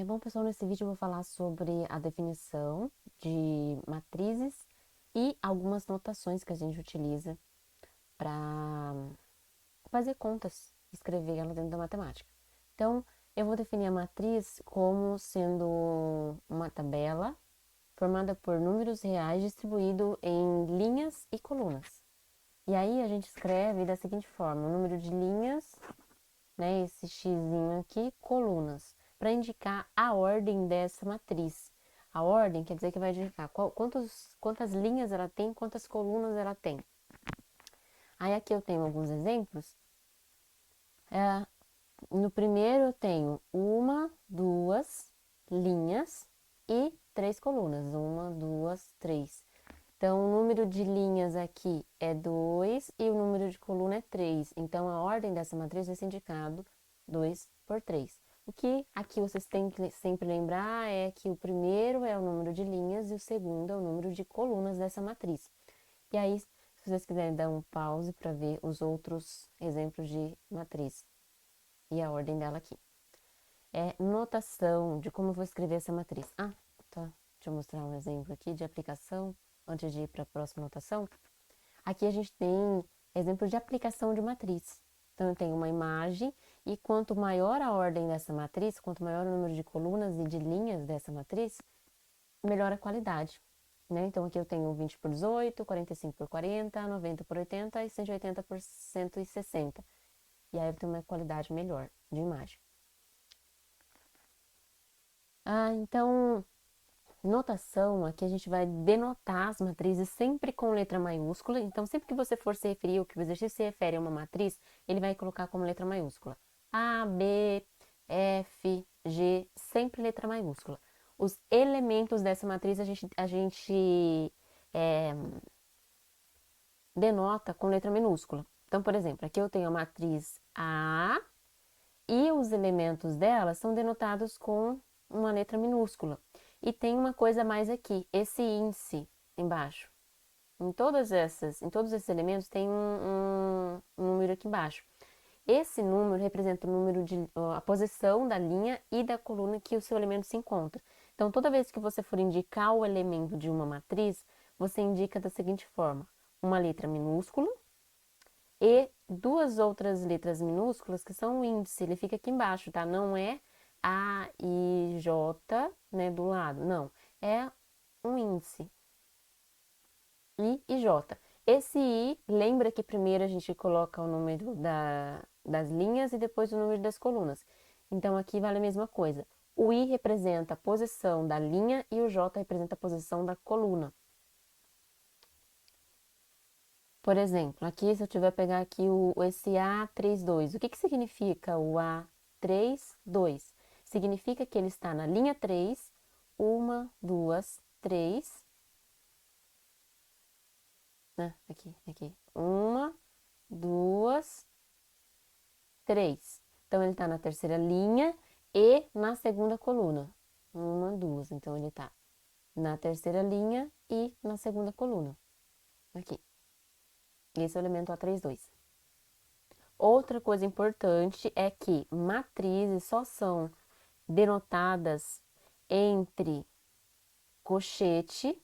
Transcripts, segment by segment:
Bom, pessoal, nesse vídeo eu vou falar sobre a definição de matrizes e algumas notações que a gente utiliza para fazer contas, escrever ela dentro da matemática. Então, eu vou definir a matriz como sendo uma tabela formada por números reais distribuído em linhas e colunas. E aí a gente escreve da seguinte forma: o número de linhas, né, esse xzinho aqui, colunas, para indicar a ordem dessa matriz. A ordem quer dizer que vai indicar quantas linhas ela tem, quantas colunas ela tem. Aí aqui eu tenho alguns exemplos. É, no primeiro eu tenho uma, duas linhas e três colunas. Uma, duas, três. Então, o número de linhas aqui é 2 e o número de coluna é 3. Então, a ordem dessa matriz vai ser indicado 2 por 3. O que aqui vocês têm que sempre lembrar é que o primeiro é o número de linhas e o segundo é o número de colunas dessa matriz. E aí, se vocês quiserem dar um pause para ver os outros exemplos de matriz e a ordem dela aqui. É notação de como eu vou escrever essa matriz. Tá. Deixa eu mostrar um exemplo aqui de aplicação antes de ir para a próxima notação. Aqui a gente tem exemplo de aplicação de matriz. Então, eu tenho uma imagem e quanto maior a ordem dessa matriz, quanto maior o número de colunas e de linhas dessa matriz, melhor a qualidade. Né? Então, aqui eu tenho 20 por 18, 45 por 40, 90 por 80 e 180 por 160. E aí eu tenho uma qualidade melhor de imagem. Então, notação, aqui a gente vai denotar as matrizes sempre com letra maiúscula. Então, sempre que você for se referir, ou que o exercício se refere a uma matriz, ele vai colocar como letra maiúscula. A, B, F, G, sempre letra maiúscula. Os elementos dessa matriz a gente denota com letra minúscula. Então, por exemplo, aqui eu tenho a matriz A e os elementos dela são denotados com uma letra minúscula. E tem uma coisa a mais aqui, esse índice embaixo. Em todos esses elementos tem um número aqui embaixo. Esse número representa o número de a posição da linha e da coluna que o seu elemento se encontra. Então, toda vez que você for indicar o elemento de uma matriz, você indica da seguinte forma: uma letra minúscula e duas outras letras minúsculas que são o índice, ele fica aqui embaixo, tá? Não é A, I, J, né, do lado, não. É um índice, I e J. Esse I, lembra que primeiro a gente coloca o número das linhas e depois o número das colunas. Então, aqui vale a mesma coisa. O I representa a posição da linha e o J representa a posição da coluna. Por exemplo, aqui se eu tiver pegar aqui esse A32, o que significa o A32? Significa que ele está na linha 3, uma, duas, três, né? Aqui. Uma, duas, três. Então, ele está na terceira linha e na segunda coluna. Uma, duas. Então, ele está na terceira linha e na segunda coluna. Aqui. Esse é o elemento A32. Outra coisa importante é que matrizes só são denotadas entre colchete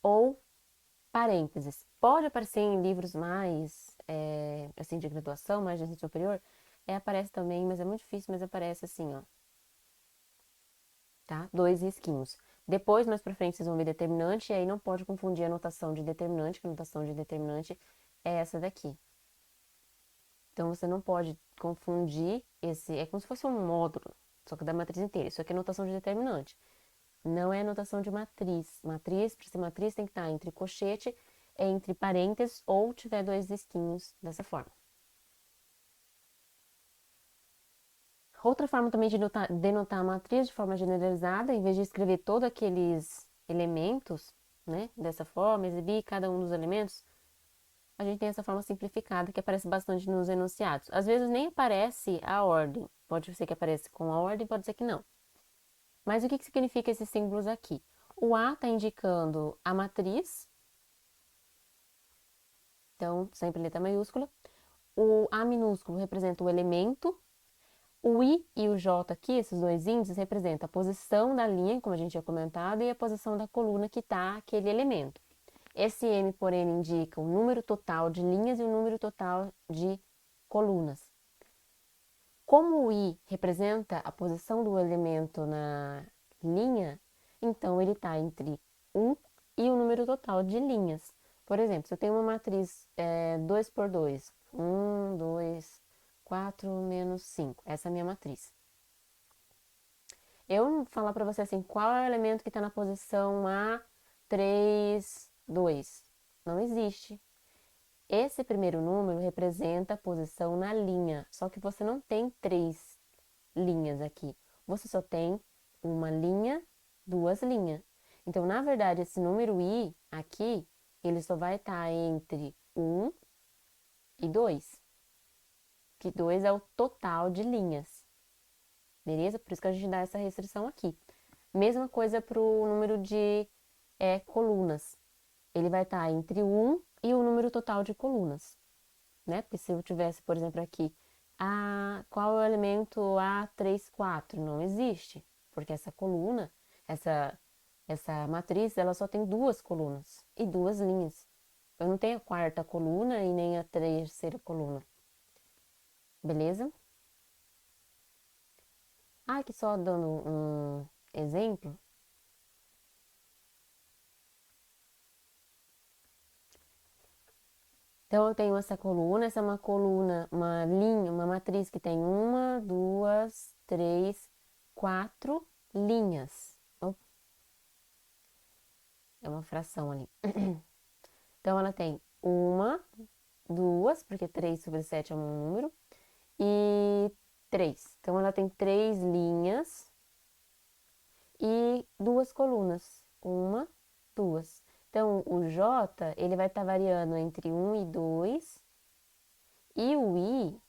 ou parênteses. Pode aparecer em livros mais, assim, de graduação, mais de ensino superior, aparece também, mas é muito difícil, mas aparece assim, ó, tá? Dois risquinhos. Depois, mais pra frente, vocês vão ver determinante, e aí não pode confundir a notação de determinante, que a notação de determinante é essa daqui. Então, você não pode confundir é como se fosse um módulo, só que da matriz inteira. Isso aqui é notação de determinante. Não é notação de matriz. Matriz, para ser matriz, tem que estar entre colchete, entre parênteses ou tiver dois risquinhos dessa forma. Outra forma também de denotar a matriz de forma generalizada, em vez de escrever todos aqueles elementos, né, dessa forma, exibir cada um dos elementos, a gente tem essa forma simplificada que aparece bastante nos enunciados. Às vezes nem aparece a ordem. Pode ser que apareça com a ordem, pode ser que não. Mas o que significa esses símbolos aqui? O A está indicando a matriz, então sempre letra maiúscula. O A minúsculo representa o elemento. O I e o J aqui, esses dois índices, representam a posição da linha, como a gente tinha comentado, e a posição da coluna que está aquele elemento. Esse M por N indica o número total de linhas e o número total de colunas. Como o I representa a posição do elemento na linha, então ele está entre 1 e o número total de linhas. Por exemplo, se eu tenho uma matriz 2 por 2, 1, 2, 4, menos 5. Essa é a minha matriz. Eu falar para você assim, qual é o elemento que está na posição A, 3, 2? Não existe. Esse primeiro número representa a posição na linha, só que você não tem 3 linhas aqui. Você só tem uma linha, duas linhas. Então, na verdade, esse número I aqui, ele só vai estar entre 1 e 2. Que 2 é o total de linhas. Beleza? Por isso que a gente dá essa restrição aqui. Mesma coisa para o número de colunas. Ele vai estar entre 1 e o número total de colunas. Né? Porque se eu tivesse, por exemplo, aqui, qual é o elemento A34? Não existe, porque essa coluna, essa matriz, ela só tem duas colunas e duas linhas. Eu não tenho a quarta coluna e nem a terceira coluna. Beleza? Aqui só dando um exemplo. Então, eu tenho essa é uma coluna, uma linha, uma matriz que tem uma, duas, três, quatro linhas. É uma fração ali. Então, ela tem uma, duas, porque 3 sobre 7 é um número, e 3. Então, ela tem 3 linhas e duas colunas. Uma, duas. Então, o J, ele vai estar variando entre 1 e 2, e o I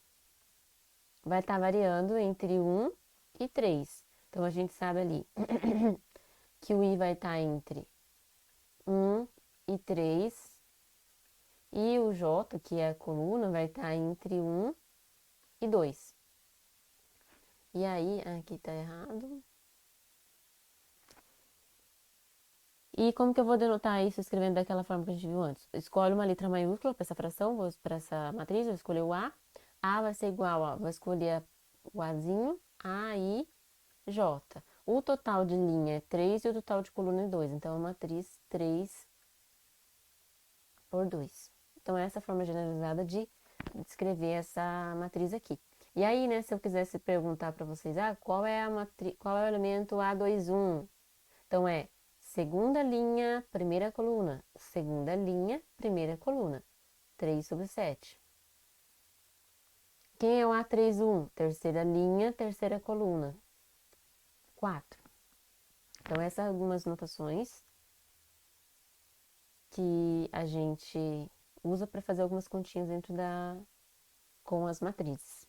vai estar variando entre 1 e 3. Então, a gente sabe ali que o I vai estar entre 1 e 3, e o J, que é a coluna, vai estar entre 1 e 2. E aí, aqui tá errado. E como que eu vou denotar isso escrevendo daquela forma que a gente viu antes? Escolhe uma letra maiúscula para essa fração, para essa matriz, vou escolher o A. A vai ser igual a, vou escolher o Azinho, A, I, J. O total de linha é 3 e o total de coluna é 2. Então, é uma matriz 3 por 2. Então, essa é a forma generalizada de descrever essa matriz aqui. E aí, né, se eu quisesse perguntar para vocês, qual é o elemento A21? Então, é segunda linha, primeira coluna. Segunda linha, primeira coluna. 3 sobre 7. Quem é o A31? Terceira linha, terceira coluna. 4. Então, essas são algumas notações que a gente usa para fazer algumas continhas com as matrizes.